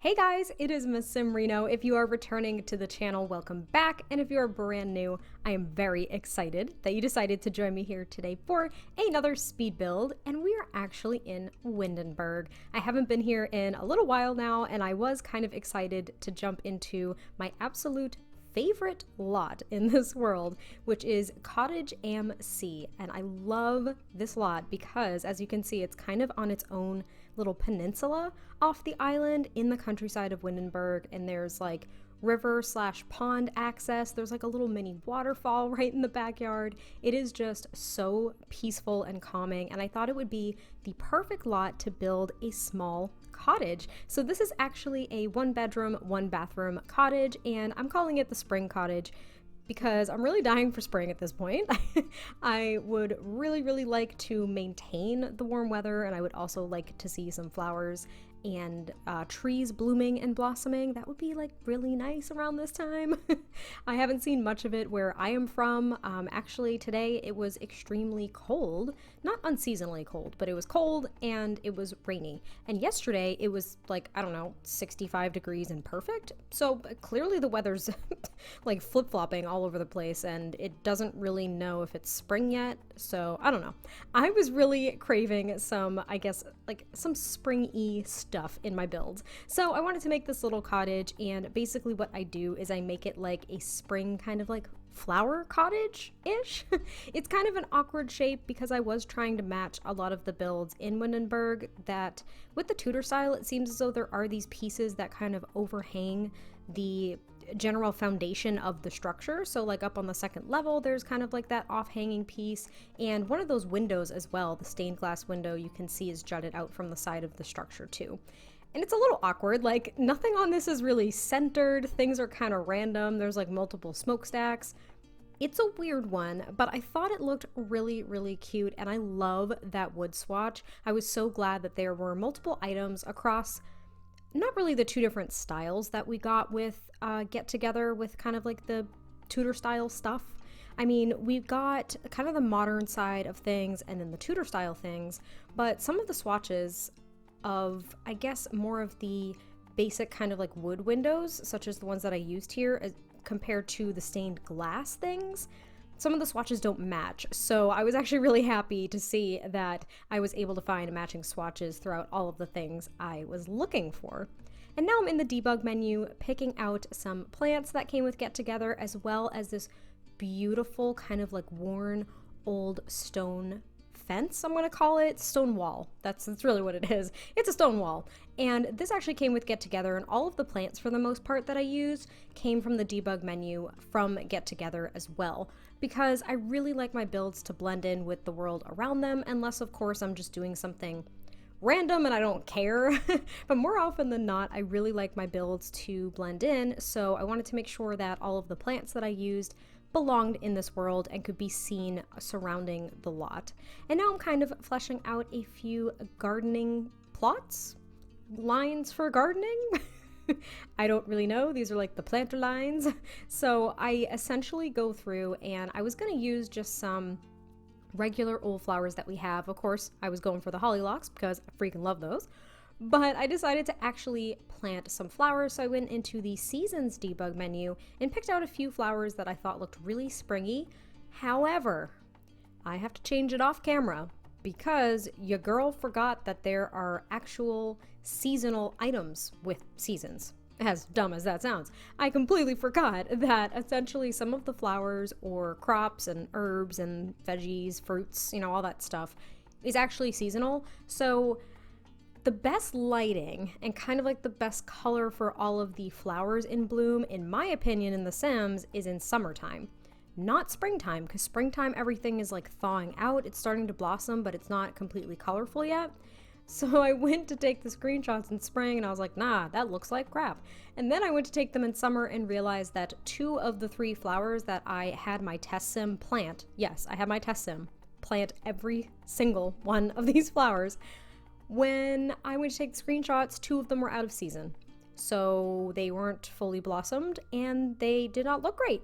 Hey guys, it is MissSimReno. If you are returning to the channel, welcome back. And if you are brand new, I am very excited that you decided to join me here today for another speed build. And we are actually in Windenburg. I haven't been here in a little while now, and I was kind of excited to jump into my absolute favorite lot in this world, which is Cottage Am See. And I love this lot because, as you can see, it's kind of on its own little peninsula off the island in the countryside of Windenburg, and there's like river slash pond access. There's like a little mini waterfall right in the backyard. It is just so peaceful and calming, and I thought it would be the perfect lot to build a small cottage. So this is actually a 1-bedroom, 1-bathroom cottage, and I'm calling it the Spring Cottage because I'm really dying for spring at this point. I would really like to maintain the warm weather, and I would also like to see some flowers and trees blooming and blossoming. That would be like really nice around this time. I haven't seen much of it where I am from. Actually today it was extremely cold, not unseasonably cold, but it was cold and it was rainy. And yesterday it was like, I don't know, 65 degrees and perfect. So clearly the weather's like flip-flopping all over the place, and it doesn't really know if it's spring yet. So I don't know. I was really craving some, I guess, like some spring-y stuff in my builds. So I wanted to make this little cottage, and basically what I do is I make it like a spring kind of like flower cottage-ish. It's kind of an awkward shape because I was trying to match a lot of the builds in Windenburg that with the Tudor style, it seems as though there are these pieces that kind of overhang the general foundation of the structure. So like up on the second level, there's kind of like that off-hanging piece, and one of those windows as well, the stained glass window, you can see is jutted out from the side of the structure too. And it's a little awkward, like nothing on this is really centered, things are kind of random, there's like multiple smokestacks. It's a weird one, but I thought it looked really cute, and I love that wood swatch. I was so glad that there were multiple items across not really the two different styles that we got with Get Together with kind of like the Tudor style stuff. I mean, we've got kind of the modern side of things and then the Tudor style things, but some of the swatches of, I guess, more of the basic kind of like wood windows, such as the ones that I used here, as compared to the stained glass things, some of the swatches don't match. So I was actually really happy to see that I was able to find matching swatches throughout all of the things I was looking for. And now I'm in the debug menu picking out some plants that came with Get Together, as well as this beautiful kind of like worn old stone fence, I'm gonna call it. Stone wall. That's really what it is. It's a stone wall. And this actually came with Get Together, and all of the plants for the most part that I used came from the debug menu from Get Together as well, because I really like my builds to blend in with the world around them, unless of course I'm just doing something random and I don't care. But more often than not, I really like my builds to blend in, so I wanted to make sure that all of the plants that I used belonged in this world and could be seen surrounding the lot. And now I'm kind of fleshing out a few gardening plots, lines for gardening. I don't really know. These are like the planter lines. So I essentially go through, and I was going to use just some regular old flowers that we have. Of course, I was going for the hollylocks because I freaking love those. But I decided to actually plant some flowers, so I went into the Seasons debug menu and picked out a few flowers that I thought looked really springy. However, I have to change it off camera because your girl forgot that there are actual seasonal items with seasons. As dumb as that sounds, I completely forgot that essentially some of the flowers or crops and herbs and veggies, fruits, you know, all that stuff is actually seasonal. So the best lighting and kind of like the best color for all of the flowers in bloom, in my opinion, in The Sims, is in summertime, not springtime, because springtime everything is like thawing out, it's starting to blossom, but it's not completely colorful yet. So I went to take the screenshots in spring and I was like, nah, that looks like crap. And then I went to take them in summer and realized that 2 of the 3 flowers that I had my test sim plant, yes, I had my test sim plant every single one of these flowers. When I went to take the screenshots, 2 of them were out of season. So they weren't fully blossomed and they did not look great.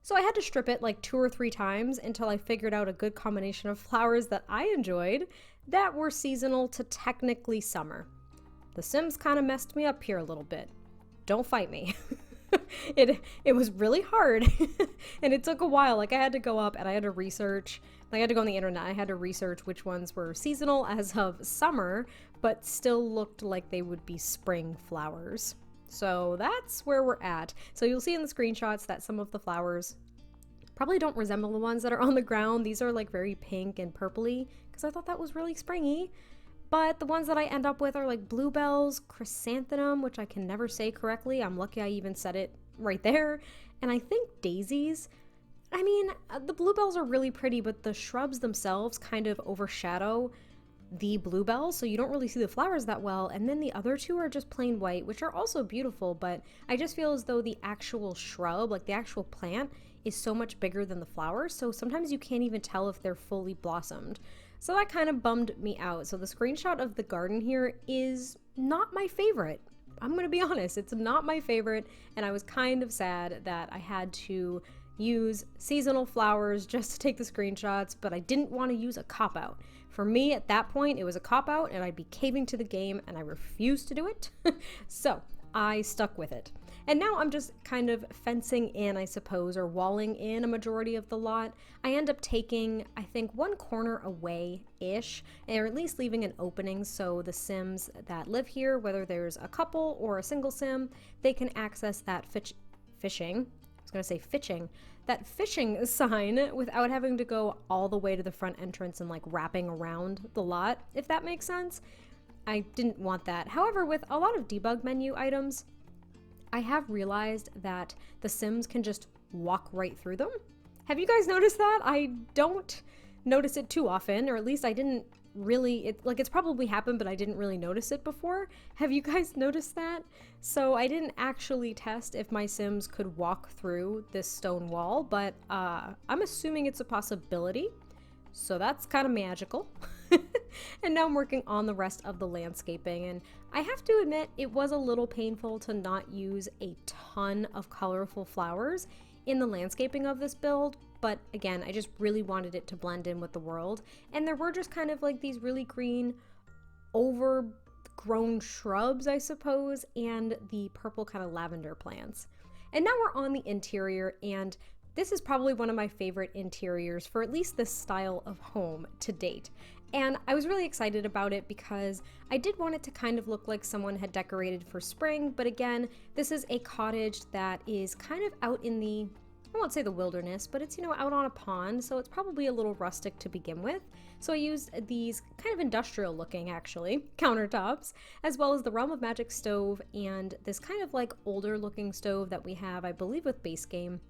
So I had to strip it like 2 or 3 times until I figured out a good combination of flowers that I enjoyed that were seasonal to technically summer. The Sims kind of messed me up here a little bit. Don't fight me. It was really hard and it took a while. Like, I had to go up and I had to research. Like, I had to go on the internet. I had to research which ones were seasonal as of summer, but still looked like they would be spring flowers. So that's where we're at. So you'll see in the screenshots that some of the flowers probably don't resemble the ones that are on the ground. These are like very pink and purpley because I thought that was really springy. But the ones that I end up with are like bluebells, chrysanthemum, which I can never say correctly. I'm lucky I even said it right there. And I think daisies. I mean, the bluebells are really pretty, but the shrubs themselves kind of overshadow the bluebells, so you don't really see the flowers that well. And then the other two are just plain white, which are also beautiful, but I just feel as though the actual shrub, like the actual plant, is so much bigger than the flowers, so sometimes you can't even tell if they're fully blossomed. So that kind of bummed me out. So the screenshot of the garden here is not my favorite. I'm gonna be honest, it's not my favorite, and I was kind of sad that I had to use seasonal flowers just to take the screenshots, but I didn't want to use a cop-out. For me, at that point, it was a cop-out and I'd be caving to the game, and I refused to do it. So I stuck with it. And now I'm just kind of fencing in, I suppose, or walling in a majority of the lot. I end up taking, I think, one corner away-ish, or at least leaving an opening so the Sims that live here, whether there's a couple or a single Sim, they can access that fishing sign without having to go all the way to the front entrance and like wrapping around the lot, if that makes sense. I didn't want that. However, with a lot of debug menu items, I have realized that the Sims can just walk right through them. Have you guys noticed that? I don't notice it too often, or at least I didn't really, it's probably happened, but I didn't really notice it before. Have you guys noticed that? So I didn't actually test if my Sims could walk through this stone wall, but I'm assuming it's a possibility. So that's kind of magical. And now I'm working on the rest of the landscaping, and I have to admit it was a little painful to not use a ton of colorful flowers in the landscaping of this build, but again, I just really wanted it to blend in with the world, and there were just kind of like these really green overgrown shrubs, I suppose, and the purple kind of lavender plants. And now we're on the interior, and this is probably one of my favorite interiors for at least this style of home to date. And I was really excited about it because I did want it to kind of look like someone had decorated for spring, but again, this is a cottage that is kind of out in the, I won't say the wilderness, but it's, you know, out on a pond, so it's probably a little rustic to begin with. So I used these kind of industrial looking, actually, countertops, as well as the Realm of Magic stove and this kind of like older looking stove that we have, I believe, with base game.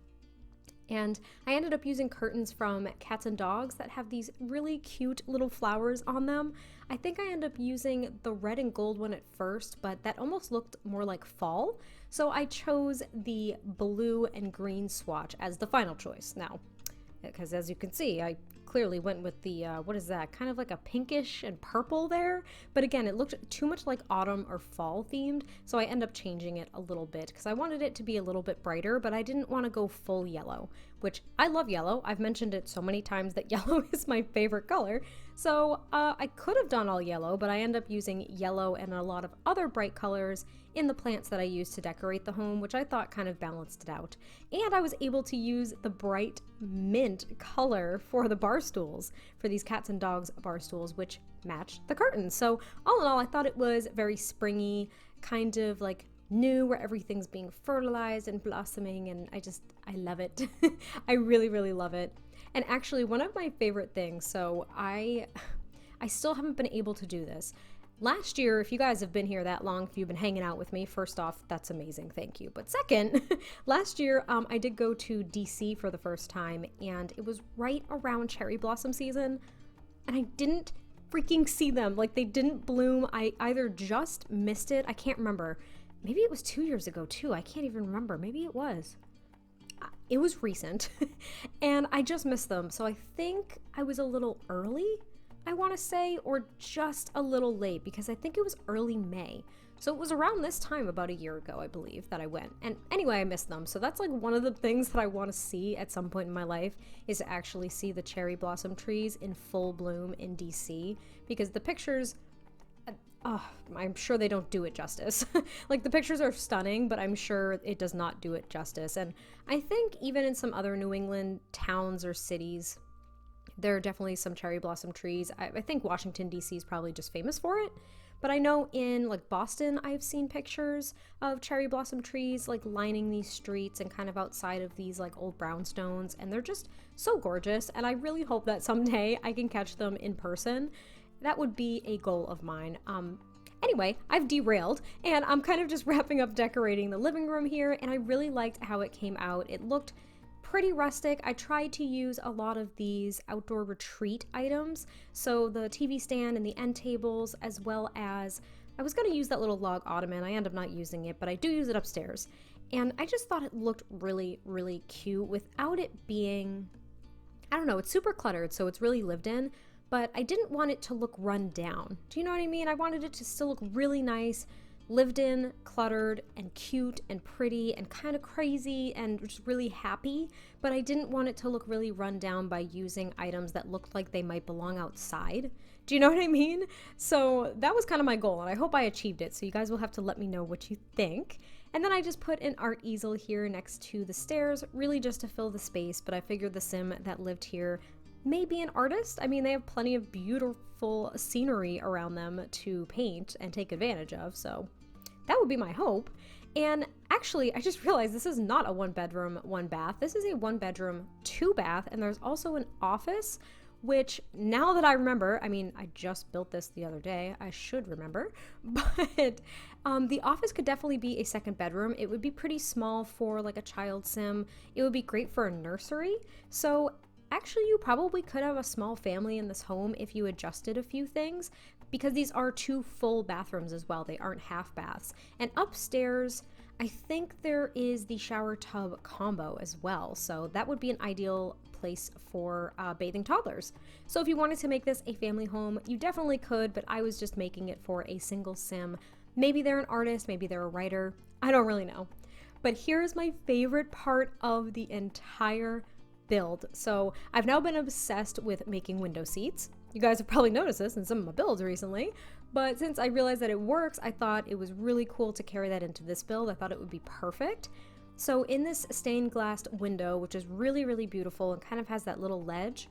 And I ended up using curtains from Cats and Dogs that have these really cute little flowers on them. I think I ended up using the red and gold one at first, but that almost looked more like fall. So I chose the blue and green swatch as the final choice now. Because as you can see, I clearly went with the, what is that? Kind of like a pinkish and purple there. But again, it looked too much like autumn or fall themed. So I end up changing it a little bit because I wanted it to be a little bit brighter, but I didn't want to go full yellow, which I love yellow. I've mentioned it so many times that yellow is my favorite color. So I could have done all yellow, but I end up using yellow and a lot of other bright colors in the plants that I used to decorate the home, which I thought kind of balanced it out. And I was able to use the bright mint color for the bar stools, for these Cats and Dogs bar stools, which matched the curtains. So all in all, I thought it was very springy, kind of like new, where everything's being fertilized and blossoming, and I love it. I really, really love it. And actually, one of my favorite things, so I still haven't been able to do this. Last year, if you guys have been here that long, if you've been hanging out with me, first off, that's amazing, thank you. But second, last year I did go to DC for the first time, and it was right around cherry blossom season, and I didn't freaking see them. Like, they didn't bloom. I either just missed it, I can't remember. Maybe it was 2 years ago too, I can't even remember. Maybe it was. It was recent, and I just missed them. So I think I was a little early, I want to say, or just a little late, because I think it was early May. So it was around this time, about a year ago, I believe, that I went. And anyway, I missed them. So that's like one of the things that I want to see at some point in my life, is to actually see the cherry blossom trees in full bloom in DC, because the pictures, I'm sure they don't do it justice. Like, the pictures are stunning, but I'm sure it does not do it justice. And I think even in some other New England towns or cities, there are definitely some cherry blossom trees. I think Washington, D.C. is probably just famous for it. But I know in like Boston, I've seen pictures of cherry blossom trees like lining these streets and kind of outside of these like old brownstones. And they're just so gorgeous. And I really hope that someday I can catch them in person. That would be a goal of mine. Anyway, I've derailed and I'm kind of just wrapping up decorating the living room here, and I really liked how it came out. It looked pretty rustic. I tried to use a lot of these outdoor retreat items, so the TV stand and the end tables, as well as I was going to use that little log ottoman. I end up not using it, but I do use it upstairs. And I just thought it looked really, really cute without it being, I don't know, it's super cluttered, so it's really lived in, but I didn't want it to look run down. Do you know what I mean? I wanted it to still look really nice, lived in, cluttered, and cute, and pretty, and kind of crazy, and just really happy, but I didn't want it to look really run down by using items that looked like they might belong outside. Do you know what I mean? So that was kind of my goal, and I hope I achieved it, so you guys will have to let me know what you think. And then I just put an art easel here next to the stairs, really just to fill the space, but I figured the sim that lived here may be an artist. I mean, they have plenty of beautiful scenery around them to paint and take advantage of, so that would be my hope. And actually, I just realized this is not a 1-bedroom, 1-bath. This is a 1-bedroom, 2-bath, and there's also an office, which now that I remember, I mean, I just built this the other day, I should remember, but the office could definitely be a 2nd bedroom. It would be pretty small for like a child sim. It would be great for a nursery. So actually, you probably could have a small family in this home if you adjusted a few things, because these are 2 full bathrooms as well. They aren't half baths. And upstairs, I think there is the shower tub combo as well. So that would be an ideal place for bathing toddlers. So if you wanted to make this a family home, you definitely could, but I was just making it for a single sim. Maybe they're an artist, maybe they're a writer. I don't really know. But here's my favorite part of the entire build. So I've now been obsessed with making window seats. You guys have probably noticed this in some of my builds recently, but since I realized that it works, I thought it was really cool to carry that into this build. I thought it would be perfect. So in this stained glass window, which is really, really beautiful and kind of has that little ledge,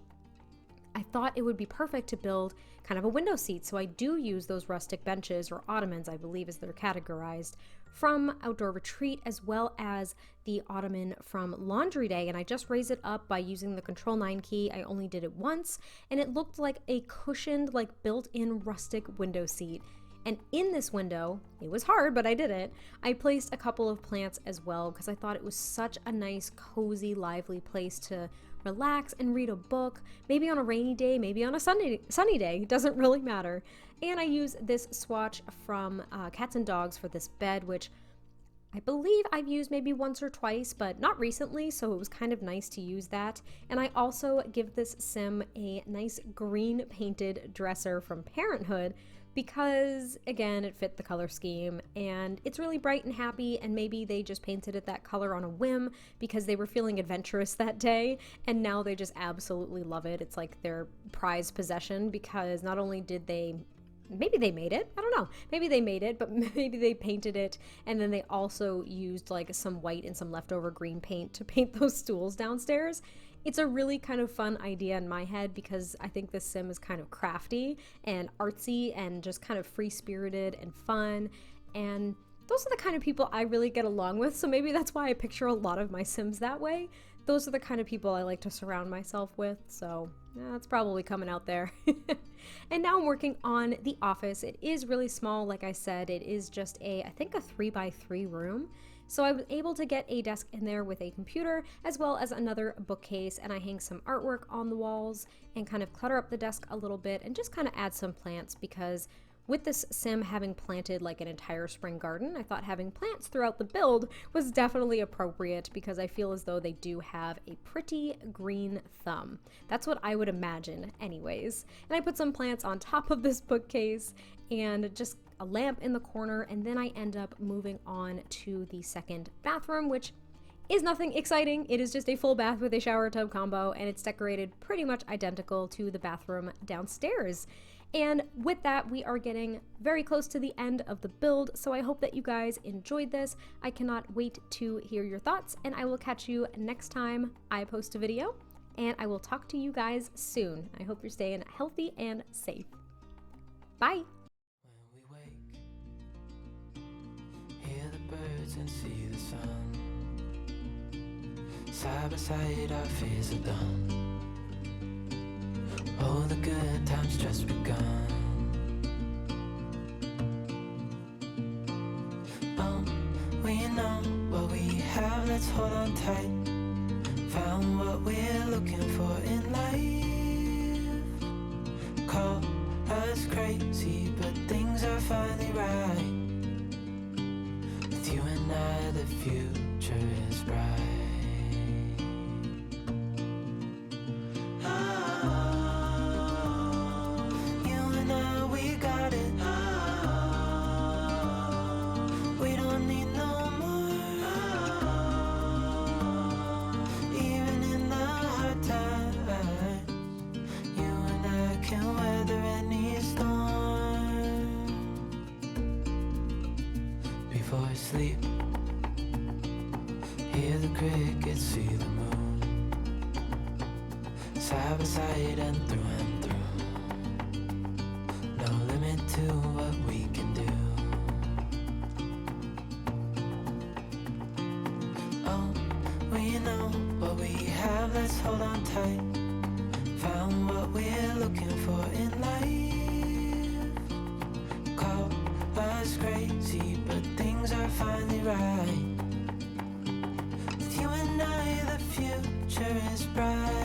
I thought it would be perfect to build kind of a window seat. So I do use those rustic benches, or ottomans, I believe as they're categorized, from Outdoor Retreat, as well as the ottoman from Laundry Day. And I just raised it up by using the Control 9 key. I only did it once, and it looked like a cushioned, like built-in rustic window seat. And in this window, it was hard, but I did it, I placed a couple of plants as well, because I thought it was such a nice, cozy, lively place to relax and read a book, maybe on a rainy day, maybe on a sunny day, doesn't really matter. And I use this swatch from Cats and Dogs for this bed, which I believe I've used maybe once or twice, but not recently, so it was kind of nice to use that. And I also give this sim a nice green painted dresser from Parenthood, because again, it fit the color scheme and it's really bright and happy, and maybe they just painted it that color on a whim because they were feeling adventurous that day, and now they just absolutely love it. It's like their prized possession, because not only did maybe they made it, I don't know, maybe they made it, but maybe they painted it, and then they also used like some white and some leftover green paint to paint those stools downstairs. It's a really kind of fun idea in my head, because I think this sim is kind of crafty and artsy and just kind of free-spirited and fun, and those are the kind of people I really get along with, so maybe that's why I picture a lot of my sims that way. Those are the kind of people I like to surround myself with, so that's probably coming out there. And now I'm working on the office. It is really small, like I said. It is just I think a 3x3 room. So I was able to get a desk in there with a computer, as well as another bookcase, and I hang some artwork on the walls and kind of clutter up the desk a little bit and just kind of add some plants, because with this sim having planted like an entire spring garden, I thought having plants throughout the build was definitely appropriate, because I feel as though they do have a pretty green thumb. That's what I would imagine anyways. And I put some plants on top of this bookcase and just a lamp in the corner, and then I end up moving on to the 2nd bathroom, which is nothing exciting. It is just a full bath with a shower tub combo, and it's decorated pretty much identical to the bathroom downstairs. And with that, we are getting very close to the end of the build, so I hope that you guys enjoyed this. I cannot wait to hear your thoughts, and I will catch you next time I post a video, and I will talk to you guys soon. I hope you're staying healthy and safe. Bye! When we wake, hear the birds and see the sun. Side by side our fears are done. All the good times just begun. We know what we have, let's hold on tight. Found what we're looking for in life. Call us crazy, but things are finally right. With you and I, the future is bright. Before I sleep, hear the crickets, see the moon. Side by side and through. No limit to what we can do. Oh, we know what we have, let's hold on tight. Found what we're looking for in life. Call us crazy, but things are finally right. With you and I, the future is bright.